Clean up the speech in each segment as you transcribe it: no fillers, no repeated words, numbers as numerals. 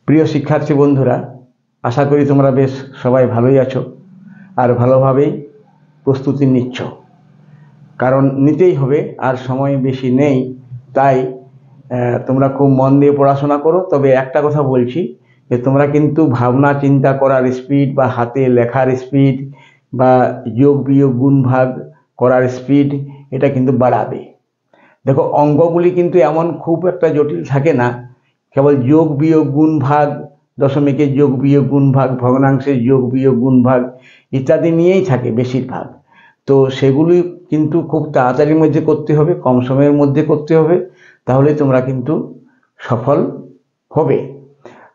প্রিয় শিক্ষার্থী বন্ধুরা, আশা করি তোমরা বেশ সবাই ভালোই আছো আর ভালোভাবেই প্রস্তুতি নিচ্ছ, কারণ নিতেই হবে, আর সময় বেশি নেই। তাই তোমরা খুব মন দিয়ে পড়াশোনা করো। তবে একটা কথা বলছি যে তোমরা কিন্তু ভাবনা চিন্তা করার স্পিড বা হাতে লেখার স্পিড বা যোগ বিয়োগ গুণ ভাগ করার স্পিড এটা কিন্তু বাড়াবে। দেখো, অঙ্কগুলি কিন্তু এমন খুব একটা জটিল থাকে না, কেবল যোগ বিয়োগ গুণ ভাগ, দশমিকের যোগ বিয়োগ গুণ ভাগ, ভগ্নাংশের যোগ বিয়োগ গুণ ভাগ ইত্যাদি নিয়েই থাকে বেশিরভাগ। তো সেগুলি কিন্তু খুব তাড়াতাড়ির মধ্যে করতে হবে, কম সময়ের মধ্যে করতে হবে, তাহলে তোমরা কিন্তু সফল হবে।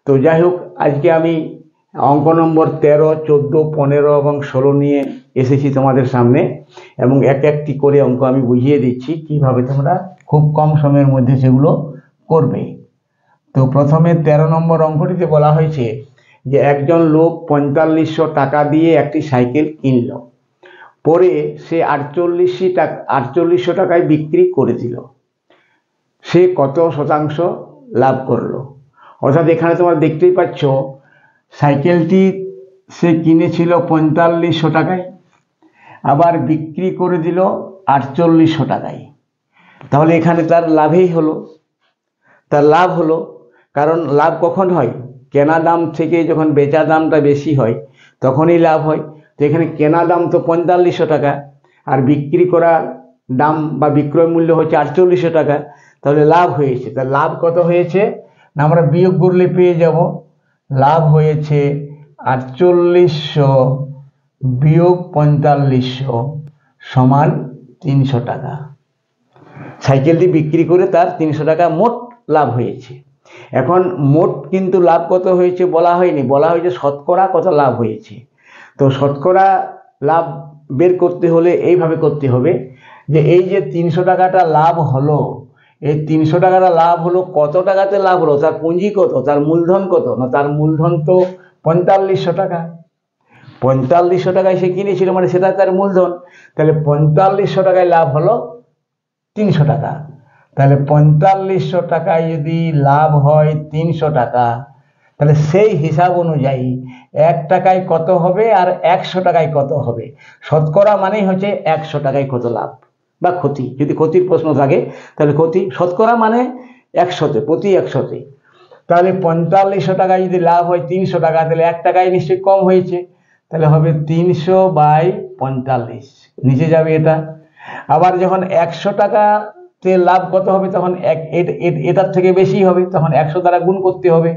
তো যাই হোক, আজকে আমি অঙ্ক নম্বর 13, 14, 15 এবং 16 নিয়ে এসেছি তোমাদের সামনে, এবং এক একটি করে অঙ্ক আমি বুঝিয়ে দিচ্ছি কিভাবে তোমরা খুব কম সময়ের মধ্যে সেগুলো করবে। তো প্রথমে 13 নম্বর অঙ্কটিতে বলা হয়েছে যে একজন লোক 4500 টাকা দিয়ে একটি সাইকেল কিনল, পরে সে 4800 টাকায় বিক্রি করে দিল। সে কত শতাংশ লাভ করলো? অর্থাৎ এখানে তোমরা দেখতেই পাচ্ছ, সাইকেলটি সে কিনেছিল 4500 টাকায়, আবার বিক্রি করে দিল 4800 টাকায়। তাহলে এখানে তার লাভই হলো, তার লাভ হলো। কারণ লাভ কখন হয়? কেনা দাম থেকে যখন বেচা দামটা বেশি হয় তখনই লাভ হয়। তো এখানে কেনা দাম তো 4500 টাকা, আর বিক্রি করা দাম বা বিক্রয় মূল্য হচ্ছে 4800 টাকা, তাহলে লাভ হয়েছে। তা লাভ কত হয়েছে না, আমরা বিয়োগ করলে পেয়ে যাব, লাভ হয়েছে 4800 বিয়োগ 4500 সমান 300 টাকা। সাইকেলটি বিক্রি করে তার 300 টাকা মোট লাভ হয়েছে। এখন মোট কিন্তু লাভ কত হয়েছে বলা হয়নি, বলা হয়েছে শতকরা কত লাভ হয়েছে। তো শতকরা লাভ বের করতে হলে এইভাবে করতে হবে যে এই যে 300 টাকাটা লাভ হলো, এই 300 টাকাটা লাভ হলো কত টাকাতে লাভ হলো, তার পুঁজি কত, তার মূলধন কত না, তার মূলধন তো 4500 টাকা। 4500 টাকায় সে কিনেছিল, মানে সেটা তার মূলধন। তাহলে 4500 টাকায় লাভ হলো 300 টাকা। তাহলে 4500 টাকায় যদি লাভ হয় 300 টাকা, তাহলে সেই হিসাব অনুযায়ী 1 টাকায় কত হবে আর 100 টাকায় কত হবে। শতকরা মানেই হচ্ছে 100 টাকায় কত লাভ বা ক্ষতি। যদি ক্ষতির প্রশ্ন থাকে তাহলে ক্ষতি, শতকরা মানে 100তে, প্রতি 100তে। তাহলে 4500 টাকায় যদি লাভ হয় 300 টাকা, তাহলে 1 টাকায় নিশ্চয়ই কম হয়েছে, তাহলে হবে 300/45, নিচে যাবে এটা। আবার যখন 100 টাকাতে লাভ কত হবে, তখন এটার থেকে বেশি হবে, তখন 100 দ্বারা গুণ করতে হবে,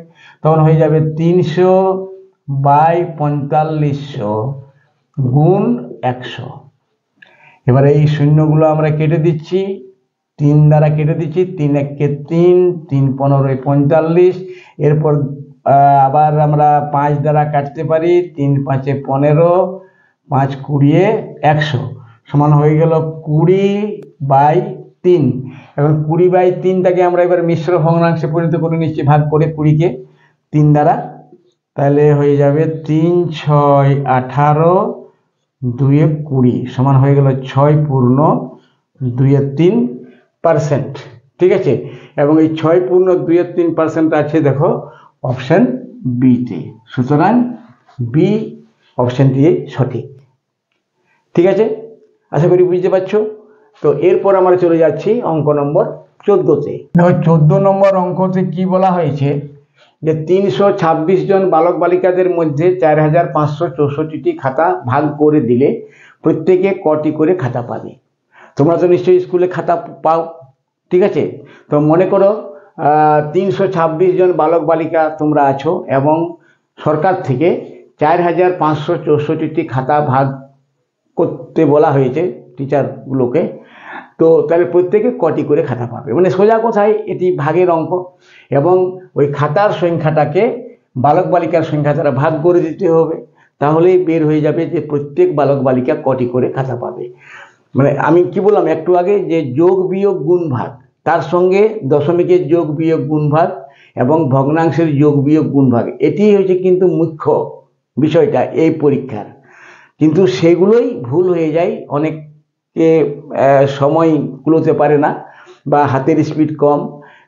তখন হয়ে যাবে 300/4500 গুণ 100। এবার এই শূন্যগুলো আমরা কেটে দিচ্ছি, 3 দ্বারা কেটে দিচ্ছি, 3 একে 3, 3 15 45। এরপর আবার আমরা 5 দ্বারা কাটতে পারি, 3 5 15, 5 20 100 সমান হয়ে গেল 20/3। এখন 20/3টাকে আমরা এবার মিশ্র ভগ্নাংশে পরিণত করে নিচ্ছি, ভাগ করে 20কে 3 দ্বারা, তাহলে হয়ে যাবে 3 6 18, 2 20 সমান হয়ে গেল 6 পূর্ণ 2 3%। ঠিক আছে, এবং এই 6 পূর্ণ 2 3% আছে দেখো অপশন বিতে। সুতরাং বি অপশন দিয়ে সঠিক। ঠিক আছে, আশা করি বুঝতে পারছো। তো এরপর আমরা চলে যাচ্ছি অঙ্ক নম্বর 14তে। 14 নম্বর অঙ্কতে কি বলা হয়েছে যে 326 জন বালক বালিকাদের মধ্যে 4564টি খাতা ভাগ করে দিলে প্রত্যেকে কটি করে খাতা পাবে। তোমরা তো নিশ্চয়ই স্কুলে খাতা পাও, ঠিক আছে। তো মনে করো 326 জন বালক বালিকা তোমরা আছো, এবং সরকার থেকে 4564টি খাতা ভাগ করতে বলা হয়েছে টিচারগুলোকে। তো তাহলে প্রত্যেকে কটি করে খাতা পাবে, মানে সোজা কথায় এটি ভাগের অঙ্ক, এবং ওই খাতার সংখ্যাটাকে বালক বালিকার সংখ্যা দ্বারা ভাগ করে দিতে হবে, তাহলেই বের হয়ে যাবে যে প্রত্যেক বালক বালিকা কটি করে খাতা পাবে। মানে আমি কি বললাম একটু আগে, যে যোগ বিয়োগ গুণ ভাগ, তার সঙ্গে দশমিকের যোগ বিয়োগ গুণ ভাগ এবং ভগ্নাংশের যোগ বিয়োগ গুণ ভাগ, এটি হচ্ছে কিন্তু মুখ্য বিষয়টা এই পরীক্ষার। কিন্তু সেগুলোই ভুল হয়ে যায়, অনেকে সময় কুলোতে পারে না বা হাতের স্পিড কম,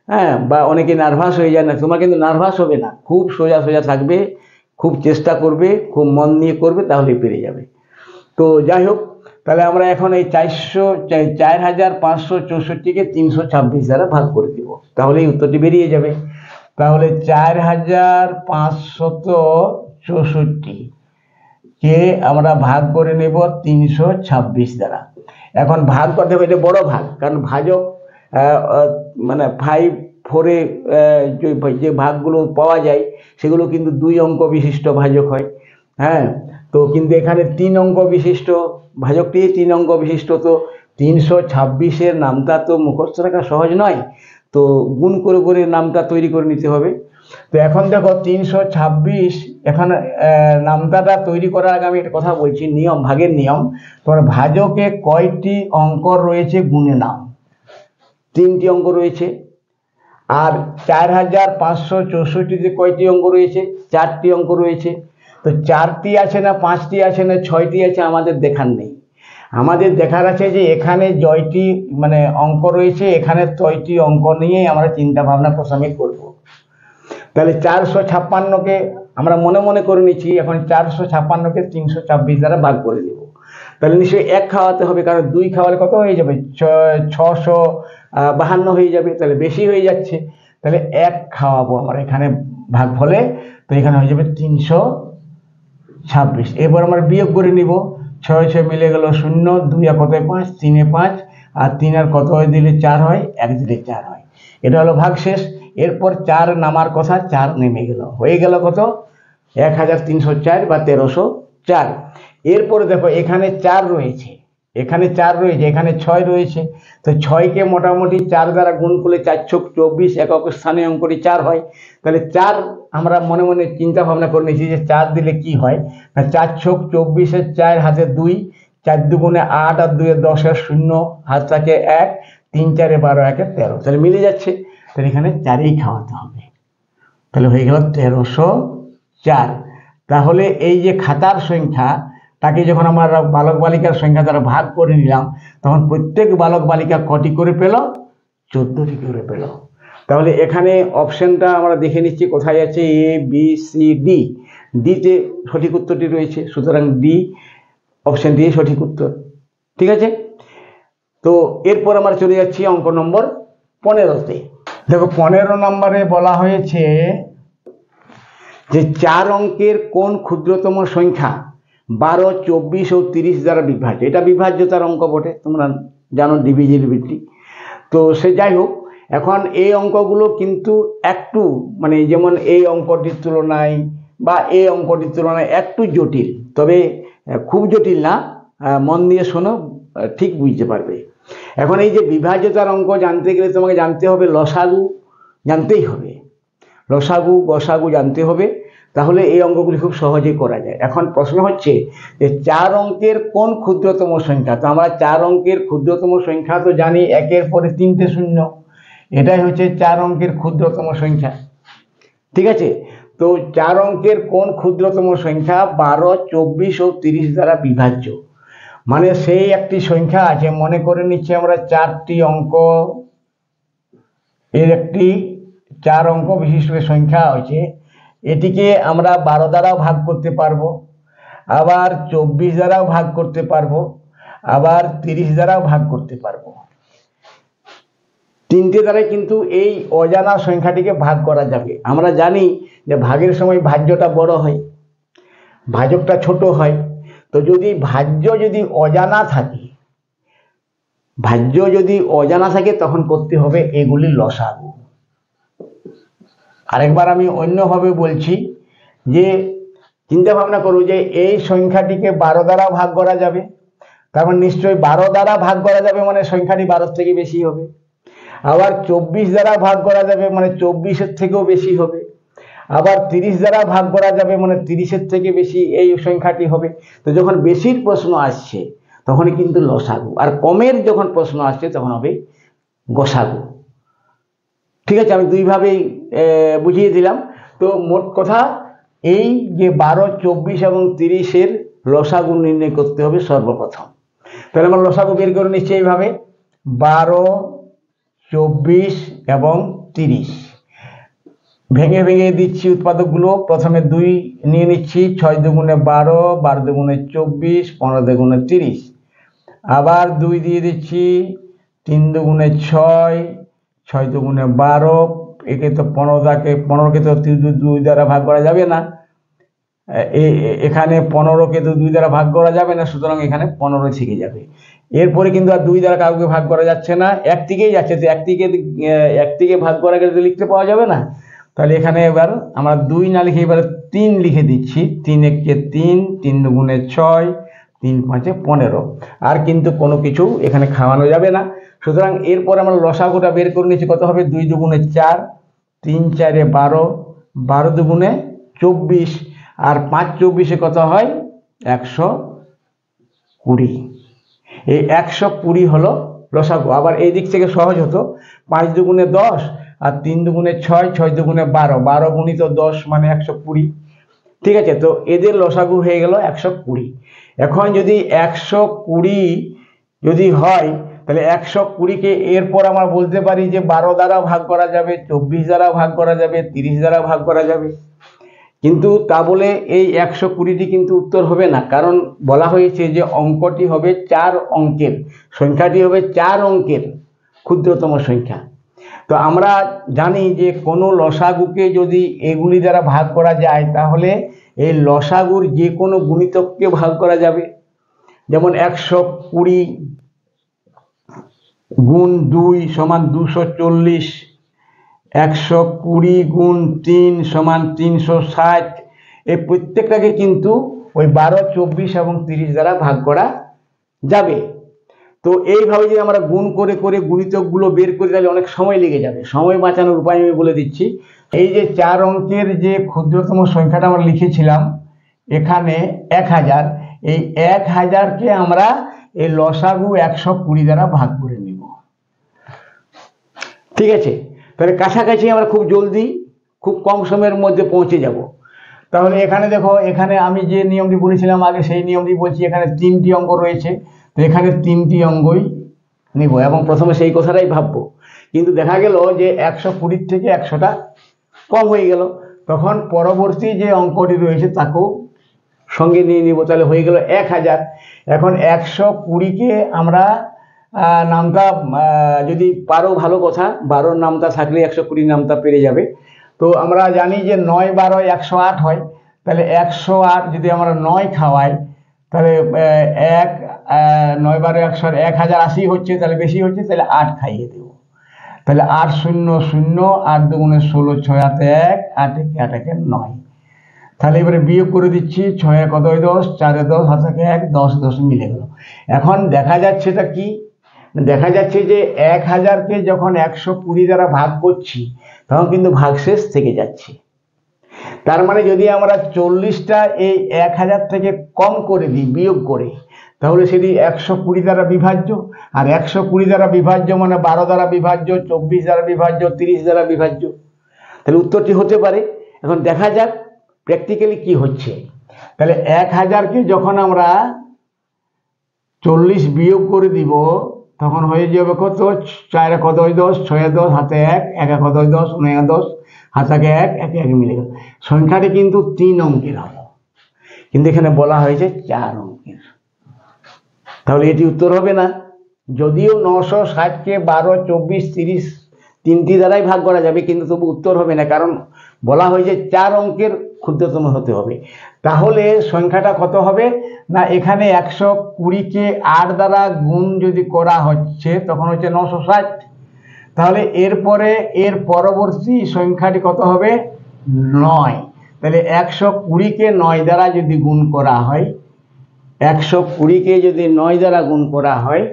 হ্যাঁ, বা অনেকে নার্ভাস হয়ে যায় না, তোমার কিন্তু নার্ভাস হবে না, খুব সোজা সোজা থাকবে, খুব চেষ্টা করবে, খুব মন দিয়ে করবে, তাহলেই পেরে যাবে। তো যাই হোক, তাহলে আমরা এখন এই 4,564কে 326 দ্বারা ভাগ করে দিব, তাহলে এই উত্তরটি বেরিয়ে যাবে। তাহলে 4,564 কে আমরা ভাগ করে নেব 326 দ্বারা। এখন ভাগ করতে হবে, এটা বড় ভাগ, কারণ ভাজক মানে 5-4-এ যে ভাগগুলো পাওয়া যায় সেগুলো কিন্তু 2 অঙ্ক বিশিষ্ট ভাজক হয়। হ্যাঁ, তো কিন্তু এখানে 3 অঙ্ক বিশিষ্ট ভাজকটি, 3 অঙ্ক বিশিষ্ট, তো 326-এর নামটা তো মুখস্থ রাখা সহজ নয়, তো গুণ করে করে নামটা তৈরি করে নিতে হবে। তো এখন দেখো 326, এখন নামটাটা তৈরি করার আগে আমি একটা কথা বলছি, নিয়ম, ভাগের নিয়ম। তোমার ভাজকে কয়টি অঙ্ক রয়েছে গুণে নাও। 3টি অঙ্ক রয়েছে। আর 4,564-তে কয়টি অঙ্ক রয়েছে? 4টি অঙ্ক রয়েছে। তো 4টি আছে না 5টি আছে না 6টি আছে আমাদের দেখার নেই, আমাদের দেখার আছে যে এখানে জয়টি মানে অঙ্ক রয়েছে, এখানে 6টি অঙ্ক নিয়ে আমরা চিন্তা ভাবনা প্রথমে করব। তাহলে 456-কে আমরা মনে মনে করে নিচ্ছি, এখন 456-কে 326 দ্বারা ভাগ করে দেব। তাহলে নিশ্চয়ই 1 খাওয়াতে হবে, কারণ 2 খাওয়ালে কত হয়ে যাবে? 652 হয়ে যাবে, তাহলে বেশি হয়ে যাচ্ছে। তাহলে 1 খাওয়াবো আমরা এখানে ভাগ ফলে, তো এখানে হয়ে যাবে 326। এবার আমরা বিয়োগ করে নিব, 6 মিলে গেল 0, 2 কত 5, 3 5, আর 3 আর কত হয় দিলে 4 হয়, 1 দিলে 4 হয়। এটা হলো ভাগ শেষ। এরপর 4 নামার কথা, 4 নেমে গেল, হয়ে গেল কত? 1,304 বা 1,304। এরপরে দেখো এখানে 4 রয়েছে, এখানে 4 রয়েছে, এখানে 6 রয়েছে। তো 6কে মোটামুটি 4 দ্বারা গুণ করলে 4 ছক 24, একক স্থানে অঙ্কটি 4 হয়। তাহলে 4 আমরা মনে মনে চিন্তা ভাবনা করে নিয়েছি যে 4 দিলে কি হয়, 4 ছক 24-এর 4 হাতে 2, 4 দুগুণে 8 আর 2 10 এর 0, হাত থাকে 1, 3 4 12, 1 13, তাহলে মিলে যাচ্ছে। তাহলে এখানে 4ই খাওয়াতে হবে, তাহলে হয়ে গেল 1,304। তাহলে এই যে খাতার সংখ্যা তাকে যখন আমরা বালক বালিকার সংখ্যা দ্বারা ভাগ করে নিলাম, তখন প্রত্যেক বালক বালিকা কটি করে পেল? 14টি করে পেল। তাহলে এখানে অপশনটা আমরা দেখে নিচ্ছি কোথায় আছে, এ বি সি ডি। ডিতে সঠিক উত্তরটি রয়েছে, সুতরাং ডি অপশন ডি সঠিক উত্তর। ঠিক আছে, তো এরপর আমরা চলে যাচ্ছি অঙ্ক নম্বর 15-তে। দেখো 15 নম্বরে বলা হয়েছে যে 4 অঙ্কের কোন ক্ষুদ্রতম সংখ্যা 12, 24 ও 30 দ্বারা বিভাজ্য। এটা বিভাজ্যতার অঙ্ক বটে, তোমরা জানো ডিভিজিবিলিটি। তো সে যাই হোক, এখন এই অঙ্কগুলো কিন্তু একটু মানে যেমন এই অঙ্কটির তুলনায় বা এই অঙ্কটির তুলনায় একটু জটিল, তবে খুব জটিল না, মন দিয়ে শোনো, ঠিক বুঝতে পারবে। এখন এই যে বিভাজ্যতার অঙ্ক জানতে গেলে তোমাকে জানতে হবে লসাগু, জানতেই হবে লসাগু গসাগু জানতে হবে, তাহলে এই অঙ্কগুলি খুব সহজেই করা যায়। এখন প্রশ্ন হচ্ছে যে 4 অঙ্কের কোন ক্ষুদ্রতম সংখ্যা। তো আমরা 4 অঙ্কের ক্ষুদ্রতম সংখ্যা তো জানি, 1-এর পরে 3টে শূন্য, এটাই হচ্ছে 4 অঙ্কের ক্ষুদ্রতম সংখ্যা। ঠিক আছে, তো 4 অঙ্কের কোন ক্ষুদ্রতম সংখ্যা 12, 24 ও 30 দ্বারা বিভাজ্য। মানে সেই একটি সংখ্যা আছে, মনে করে নিচ্ছি আমরা 4টি অঙ্ক, এর একটি 4 অঙ্ক বিশিষ্ট সংখ্যা আছে, এটিকে আমরা 12 দ্বারাও ভাগ করতে পারবো, আবার 24 দ্বারাও ভাগ করতে পারবো, আবার 30 দ্বারাও ভাগ করতে পারবো। 3টে দ্বারাই কিন্তু এই অজানা সংখ্যাটিকে ভাগ করা যাবে। আমরা জানি যে ভাগের সময় ভাজ্যটা বড় হয়, ভাজকটা ছোট হয়। তো যদি ভাজ্য যদি অজানা থাকে, ভাজ্য যদি অজানা থাকে তখন করতে হবে এগুলি লসাগু। আরেকবার আমি অন্যভাবে বলছি, যে চিন্তা ভাবনা করো যে এই সংখ্যাটিকে 12 দ্বারা ভাগ করা যাবে, তারপর নিশ্চয়ই 12 দ্বারা ভাগ করা যাবে মানে সংখ্যাটি 12 থেকে বেশি হবে। আবার 24 দ্বারা ভাগ করা যাবে মানে 24-এর থেকেও বেশি হবে। আবার 30 দ্বারা ভাগ করা যাবে মানে 30-এর থেকে বেশি এই সংখ্যাটি হবে। তো যখন বেশির প্রশ্ন আসছে তখনই কিন্তু লসাগু, আর কমের যখন প্রশ্ন আসছে তখন হবে গসাগু। ঠিক আছে, আমি দুইভাবেই বুঝিয়ে দিলাম। তো মোট কথা এই যে 12, 24 এবং 30-এর লসাগু নির্ণয় করতে হবে সর্বপ্রথম। তাহলে আমরা লসাগু বের করে নিচ্ছি এইভাবে, 12, 24 এবং 30। ভেঙে ভেঙে দিচ্ছি উৎপাদকগুলো। প্রথমে 2 নিয়ে নিচ্ছি, 6 দুগুণে 12, 12 দুগুণে 24, 15 দুগুণে 30। আবার 2 দিয়ে দিচ্ছি, 3 দুগুণে 6, 6 দুগুণে 12। একে তো 15কে তো 2 দ্বারা ভাগ করা যাবে না, এখানে 15কে তো 2 দ্বারা ভাগ করা যাবে না, সুতরাং এখানে 15 থেকে যাবে। এরপরে কিন্তু আর 2 দ্বারা কাউকে ভাগ করা যাচ্ছে না, এক দিকেই যাচ্ছে, তো এক দিকে ভাগ করা গেলে তো লিখতে পাওয়া যাবে না। তাহলে এখানে এবার আমরা 2 না লিখে এবারে 3 লিখে দিচ্ছি। 3 একে 3, 3 দুগুণে 6, 3 5 15। আর কিন্তু কোনো কিছু এখানে খাওয়ানো যাবে না, সুতরাং এরপর আমরা লসাগুটা বের করে নিচ্ছি। কত হবে? 2 দুগুণে 4, 3 4 12, 12 দুগুণে 24, আর 5 24 কত হয়? 120। এই 120 হলো লসাগু। আবার এই দিক থেকে সহজ হতো, 5 দুগুণে 10, আর 3 দুগুণে 6, 6 দুগুণে 12, 12 গুণিত 10 মানে 120। ঠিক আছে, তো এদের লসাগু হয়ে গেল 120। এখন যদি 120 যদি হয়, তাহলে 120কে এরপর আমরা বলতে পারি যে 12 দ্বারা ভাগ করা যাবে, 24 দ্বারা ভাগ করা যাবে, 30 দ্বারা ভাগ করা যাবে। কিন্তু তা বলে এই 120টি কিন্তু উত্তর হবে না, কারণ বলা হয়েছে যে অঙ্কটি হবে 4 অঙ্কের, সংখ্যাটি হবে 4 অঙ্কের ক্ষুদ্রতম সংখ্যা। তো আমরা জানি যে কোনো লসাগুকে যদি এগুলি দ্বারা ভাগ করা যায়, তাহলে এই লসাগুর যে কোনো গুণিতককে ভাগ করা যাবে। যেমন 120 গুণ 2 সমান 240, 120 গুণ 3 সমান 360। এই প্রত্যেকটাকে কিন্তু ওই 12, 24 এবং 30 দ্বারা ভাগ করা যাবে। তো এইভাবে যদি আমরা গুণ করে করে গুণিতকগুলো বের করি, তাহলে অনেক সময় লেগে যাবে। সময় বাঁচানোর উপায় আমি বলে দিচ্ছি। এই যে 4 অঙ্কের যে ক্ষুদ্রতম সংখ্যাটা আমরা লিখেছিলাম এখানে 1000, এই 1000কে আমরা এই লসাগু 120 দ্বারা ভাগ করে নেব। ঠিক আছে, তাহলে কাছাকাছি আমরা খুব জলদি, খুব কম সময়ের মধ্যে পৌঁছে যাব। তাহলে এখানে দেখো, এখানে আমি যে নিয়মটি বলেছিলাম আগে সেই নিয়মটি বলছি। এখানে 3টি অঙ্ক রয়েছে, তো এখানে 3টি অঙ্কই নিব এবং প্রথমে সেই কথাটাই ভাববো। কিন্তু দেখা গেল যে 120 থেকে 100টা কম হয়ে গেল, তখন পরবর্তী যে অঙ্কটি রয়েছে তাকেও সঙ্গে নিয়ে নিব, তাহলে হয়ে গেল 1000। এখন 120কে আমরা নামটা যদি পারো ভালো কথা, 12 নামটা থাকলে 120 নামটা পেরে যাবে। তো আমরা জানি যে 9 12 108 হয়, তাহলে 108 যদি আমরা 9 খাওয়াই, তাহলে 9 12 100, 1080 হচ্ছে, তাহলে বেশি হচ্ছে, তাহলে 8 খাইয়ে দেব। তাহলে 8 0 0, 8 দুগুণে 16, 6 হাতে 1, 8 একে 9। তাহলে এবারে বিয়োগ করে দিচ্ছি, 6 কত 10, 4 10, হাতে 1, 10 10 মিলে গেল। এখন দেখা যাচ্ছে এটা কি, দেখা যাচ্ছে যে 1000কে যখন 120 দ্বারা ভাগ করছি, তখন কিন্তু ভাগশেষ থেকে যাচ্ছে। তার মানে যদি আমরা 40টা এই 1000 থেকে কম করে দিই বিয়োগ করে, তাহলে সেটি 120 দ্বারা বিভাজ্য। আর 120 দ্বারা বিভাজ্য মানে 12 দ্বারা বিভাজ্য, 24 দ্বারা বিভাজ্য, 30 দ্বারা বিভাজ্য। তাহলে উত্তরটি হতে পারে। এখন দেখা যাক প্র্যাকটিক্যালি কি হচ্ছে। তাহলে 1000কে যখন আমরা 40 বিয়োগ করে দিব, তখন হয়ে যাবে কত? 4 কত 10, 6 10, হাতে 1, 1 কত 10, 9 10, হাতে 1, 1 1 মিলে গেল। সংখ্যাটি কিন্তু 3 অঙ্কের হলো, কিন্তু এখানে বলা হয়েছে 4 অঙ্কের। তাহলে এটি উত্তর হবে না। যদিও 960কে 12 24 30 তিনটি দ্বারাই ভাগ করা যাবে, কিন্তু তবু উত্তর হবে না, কারণ বলা হয়েছে 4 অঙ্কের ক্ষুদ্রতম হতে হবে। তাহলে সংখ্যাটা কত হবে না, এখানে 120কে 8 দ্বারা গুণ যদি করা হচ্ছে, তখন হচ্ছে 960। তাহলে এরপরে এর পরবর্তী সংখ্যাটি কত হবে? 9। তাহলে 120কে 9 দ্বারা যদি গুণ করা হয়, 120কে যদি 9 দ্বারা গুণ করা হয়,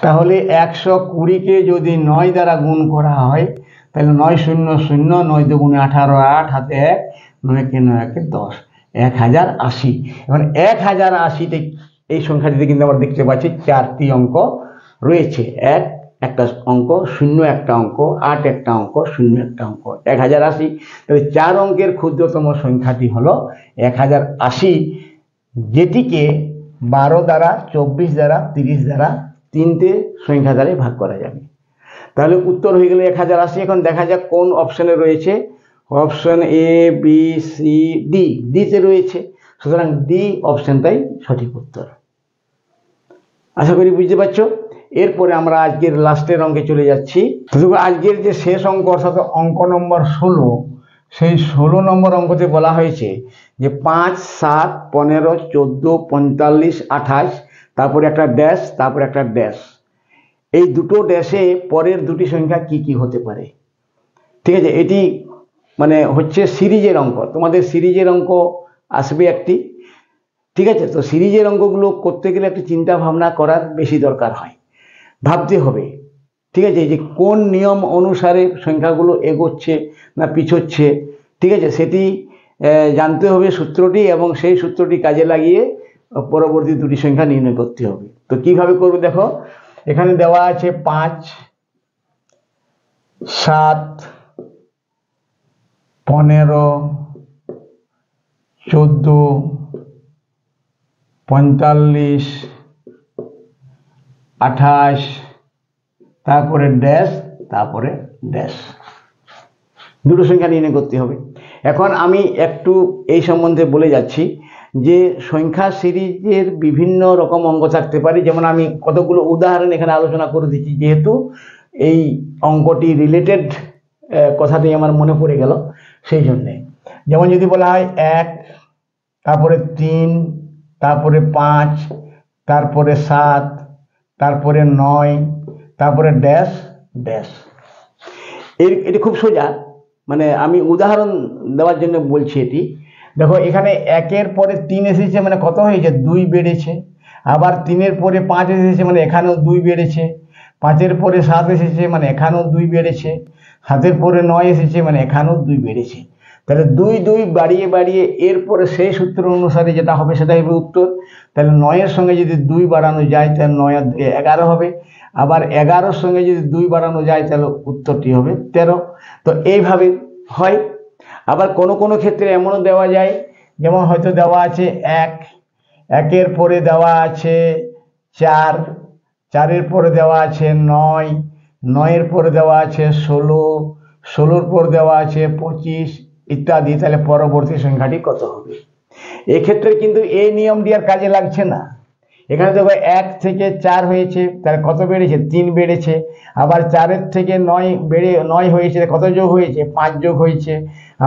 তাহলে 120কে যদি 9 দ্বারা গুণ করা হয়, তাহলে 9 0 0, 9 দুগুণে 18, 8 হাতে 1, 9 কে 9 1 10, 1080। এখন 1080তে এই সংখ্যাটিতে কিন্তু আমরা দেখতে পাচ্ছি 4টি অঙ্ক রয়েছে। 1 একটা অঙ্ক, 0 একটা অঙ্ক, 8 একটা অঙ্ক, 0 একটা অঙ্ক, 1080। তাহলে 4 অঙ্কের ক্ষুদ্রতম সংখ্যাটি হলো 1080, যেটিকে 12 দ্বারা, 24 দ্বারা, 30 দ্বারা তিনটে সংখ্যা দ্বারা ভাগ করা যাবে। তাহলে উত্তর হয়ে গেল 1080। এখন দেখা যাক কোন অপশনে রয়েছে। Option A, B, C, D. ডিতে রয়েছে, সুতরাং ডি অপশনটাই সঠিক উত্তর। আশা করি বুঝতে পারছো। এরপরে আমরা আজকের লাস্টের অঙ্কে চলে যাচ্ছি। আজকের যে শেষ অঙ্ক অর্থাৎ অঙ্ক নম্বর 16, সেই 16 নম্বর অঙ্কতে বলা হয়েছে যে 5, 7, 15, 14, 45, 28, তারপরে একটা ড্যাশ, তারপরে একটা ড্যাশ। এই দুটো ড্যাশে পরের দুটি সংখ্যা কি কি হতে পারে। ঠিক আছে, এটি মানে হচ্ছে সিরিজের অঙ্ক। তোমাদের সিরিজের অঙ্ক আসবে একটি। ঠিক আছে, তো সিরিজের অঙ্কগুলো করতে গেলে একটি চিন্তা ভাবনা করার বেশি দরকার হয়, ভাবতে হবে। ঠিক আছে, যে কোন নিয়ম অনুসারে সংখ্যাগুলো এগোচ্ছে না পিছোচ্ছে, ঠিক আছে, সেটি জানতে হবে সূত্রটি, এবং সেই সূত্রটি কাজে লাগিয়ে পরবর্তী দুটি সংখ্যা নির্ণয় করতে হবে। তো কিভাবে করবে দেখো, এখানে দেওয়া আছে 5, 7, 15, 14, 45, 28, তারপরে ড্যাশ, তারপরে ড্যাশ। দুটো সংখ্যা নির্ণয় করতে হবে। এখন আমি একটু এই সম্বন্ধে বলে যাচ্ছি যে সংখ্যা সিরিজের বিভিন্ন রকম অঙ্ক থাকতে পারে। যেমন আমি কতগুলো উদাহরণ এখানে আলোচনা করে দিচ্ছি, যেহেতু এই অঙ্কটি রিলেটেড কথাটি আমার মনে পড়ে গেল সেই জন্যে। যেমন যদি বলা হয় 1, তারপরে 3, তারপরে 5, তারপরে 7, তারপরে 9, তারপরে ড্যাশ ড্যাশ। এটি খুব সোজা, মানে আমি উদাহরণ দেওয়ার জন্য বলছি এটি। দেখো এখানে 1-এর পরে 3 এসেছে, মানে কত হয়েছে? 2 বেড়েছে। আবার 3-এর পরে 5 এসেছে, মানে এখানেও 2 বেড়েছে। 5-এর পরে 7 এসেছে, মানে এখানেও 2 বেড়েছে। 7-এর পরে 9 এসেছে, মানে এখানেও 2 বেড়েছে। তাহলে 2 2 বাড়িয়ে বাড়িয়ে এরপরে সেই সূত্র অনুসারে যেটা হবে সেটাই হবে উত্তর। তাহলে 9-এর সঙ্গে যদি 2 বাড়ানো যায় তাহলে 9 আর 2 11 হবে। আবার 11-র সঙ্গে যদি 2 বাড়ানো যায় তাহলে উত্তরটি হবে 13। তো এইভাবে হয়। আবার কোনো কোনো ক্ষেত্রে এমনও দেওয়া যায়, যেমন হয়তো দেওয়া আছে 1, 1-এর পরে দেওয়া আছে 4, 4-এর পরে দেওয়া আছে 9, 9-এর পরে দেওয়া আছে 16, 16-র পর দেওয়া আছে 25 ইত্যাদি। তাহলে পরবর্তী সংখ্যাটি কত হবে? এক্ষেত্রে কিন্তু এই নিয়মটি আর কাজে লাগছে না। এখানে দেখো 1 থেকে 4 হয়েছে, তাহলে কত বেড়েছে? 3 বেড়েছে। আবার 4-এর থেকে 9 বেড়ে 9 হয়েছে, কত যোগ হয়েছে? 5 যোগ হয়েছে।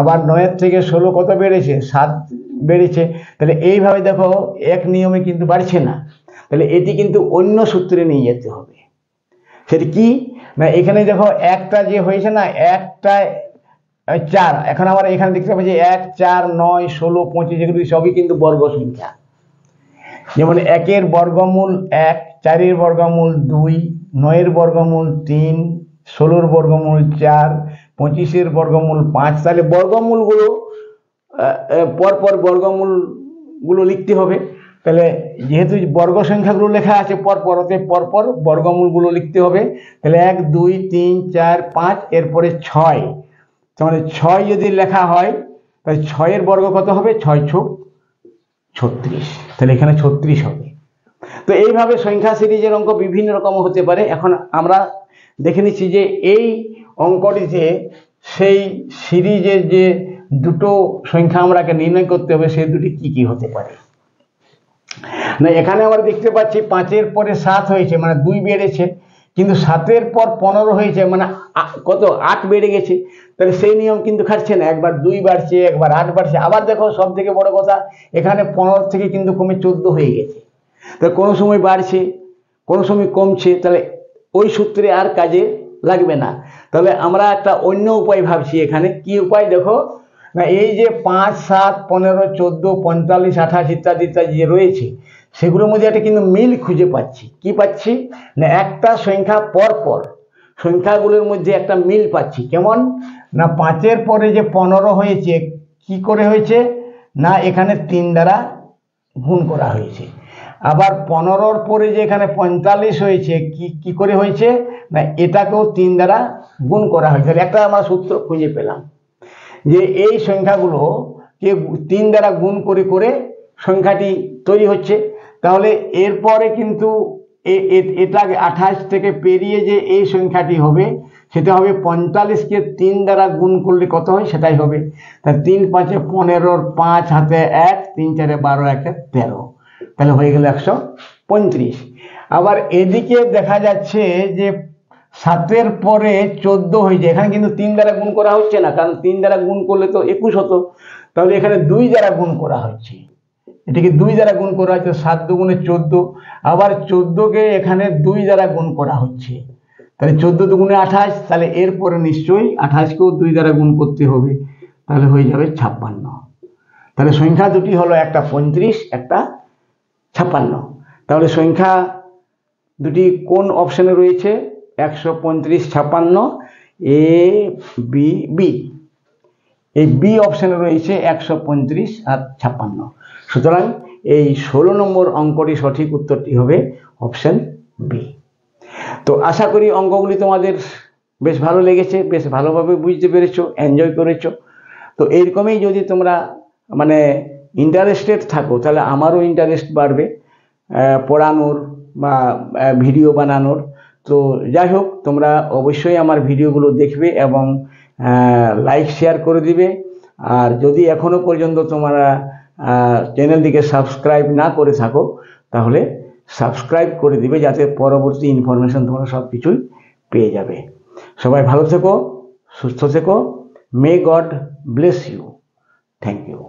আবার 9-এর থেকে 16 কত বেড়েছে? 7 বেড়েছে। তাহলে এইভাবে দেখো এক নিয়মে কিন্তু বাড়ছে না, তাহলে এটি কিন্তু অন্য সূত্রে নিয়ে যেতে হবে। সেটি কি না, এখানে দেখো একটা যে হয়েছে না, একটা 4, এখন আবার এখানে দেখতে পাচ্ছি 1, 4, 9, 16, 25 এগুলো সবই কিন্তু বর্গ সংখ্যা। যেমন 1-এর বর্গমূল 1, 4-এর বর্গমূল 2, 9-এর বর্গমূল 3, 16-র বর্গমূল 4, 25-এর বর্গমূল 5। তাহলে বর্গমূলগুলো পরপর বর্গমূলগুলো লিখতে হবে। তাহলে যেহেতু বর্গ সংখ্যাগুলো লেখা আছে পরপর, অতএব পরপর বর্গমূলগুলো লিখতে হবে। তাহলে 1, 2, 3, 4, 5, এরপরে 6। তাহলে 6 যদি লেখা হয় তাহলে 6-এর বর্গ কত হবে? 6 × 36। তাহলে এখানে 36 হবে। তো এইভাবে সংখ্যা সিরিজের অঙ্ক বিভিন্ন রকম হতে পারে। এখন আমরা দেখে নিচ্ছি যে এই অঙ্কটিতে সেই সিরিজের যে দুটো সংখ্যা আমাকে নির্ণয় করতে হবে, সেই দুটি কি কি হতে পারে। না এখানে আমরা দেখতে পাচ্ছি 5-এর পরে 7 হয়েছে, মানে 2 বেড়েছে। কিন্তু 7-এর পর 15 হয়েছে, মানে কত? 8 বেড়ে গেছে। তাহলে সেই নিয়ম কিন্তু খাটছে না, একবার 2 বাড়ছে, একবার 8 বাড়ছে। আবার দেখো সব থেকে বড় কথা, এখানে 15 থেকে কিন্তু কমে 14 হয়ে গেছে। তাহলে কোনো সময় বাড়ছে, কোনো সময় কমছে, তাহলে ওই সূত্রে আর কাজে লাগবে না। তাহলে আমরা একটা অন্য উপায় ভাবছি। এখানে কি উপায় দেখো না, এই যে 5, 7, 15, 14, 45, 28 ইত্যাদি ইত্যাদি যে রয়েছে, সেগুলোর মধ্যে একটা কিন্তু মিল খুঁজে পাচ্ছি। কি পাচ্ছি না, একটা সংখ্যা পরপর সংখ্যাগুলোর মধ্যে একটা মিল পাচ্ছি। কেমন না, 5-এর পরে যে 15 হয়েছে, কি করে হয়েছে না, এখানে 3 দ্বারা গুণ করা হয়েছে। আবার 15-র পরে যে এখানে 45 হয়েছে, কি করে হয়েছে না, এটাকেও 3 দ্বারা গুণ করা হয়েছে। একটা আমরা সূত্র খুঁজে পেলাম যে এই সংখ্যাগুলোকে 3 দ্বারা গুণ করে করে সংখ্যাটি তৈরি হচ্ছে। তাহলে এরপরে কিন্তু এটা 28 থেকে পেরিয়ে যে এই সংখ্যাটি হবে সেটা হবে 45কে 3 দ্বারা গুণ করলে কত হয় সেটাই হবে। তা 3 5 15, 5 হাতে 1, 3 4 12, 1 13, তাহলে হয়ে গেল 135। আবার এদিকে দেখা যাচ্ছে যে 7-এর পরে 14 হয়ে যায়, এখানে কিন্তু 3 দ্বারা গুণ করা হচ্ছে না, কারণ 3 দ্বারা গুণ করলে তো 21 হতো, তাহলে এখানে 2 দ্বারা গুণ করা হচ্ছে, এটিকে 2 দ্বারা গুণ করা হচ্ছে, 7 দুগুণে 14, আবার 14কে এখানে 2 দ্বারা গুণ করা হচ্ছে, তাহলে 14 দুগুণে 28, তাহলে এরপরে নিশ্চয়ই 28কেও 2 দ্বারা গুণ করতে হবে, তাহলে হয়ে যাবে 56। তাহলে সংখ্যা দুটি হলো একটা 35, একটা 56। তাহলে সংখ্যা দুটি কোন অপশনে রয়েছে? 135, 56, এ বি বি, এই বি অপশনে রয়েছে 135 আর 56। সুতরাং এই 16 নম্বর অঙ্কটি সঠিক উত্তরটি হবে অপশন বি। তো আশা করি অঙ্কগুলি তোমাদের বেশ ভালো লেগেছে, বেশ ভালোভাবে বুঝতে পেরেছো, এনজয় করেছো। তো এইরকমই যদি তোমরা মানে ইন্টারেস্টেড থাকো তাহলে আমারও ইন্টারেস্ট বাড়বে পড়ানোর বা ভিডিও বানানোর। তো যাই হোক, তোমরা অবশ্যই আমার ভিডিওগুলো দেখবে এবং লাইক শেয়ার করে দিবে। আর যদি এখনো পর্যন্ত তোমরা চ্যানেলটিকে সাবস্ক্রাইব না করে থাকো তাহলে সাবস্ক্রাইব করে দিবে, যাতে পরবর্তী ইনফরমেশন তোমরা সব কিছুই পেয়ে যাবে। সবাই ভালো থেকো, সুস্থ থেকো। May God bless you. Thank you.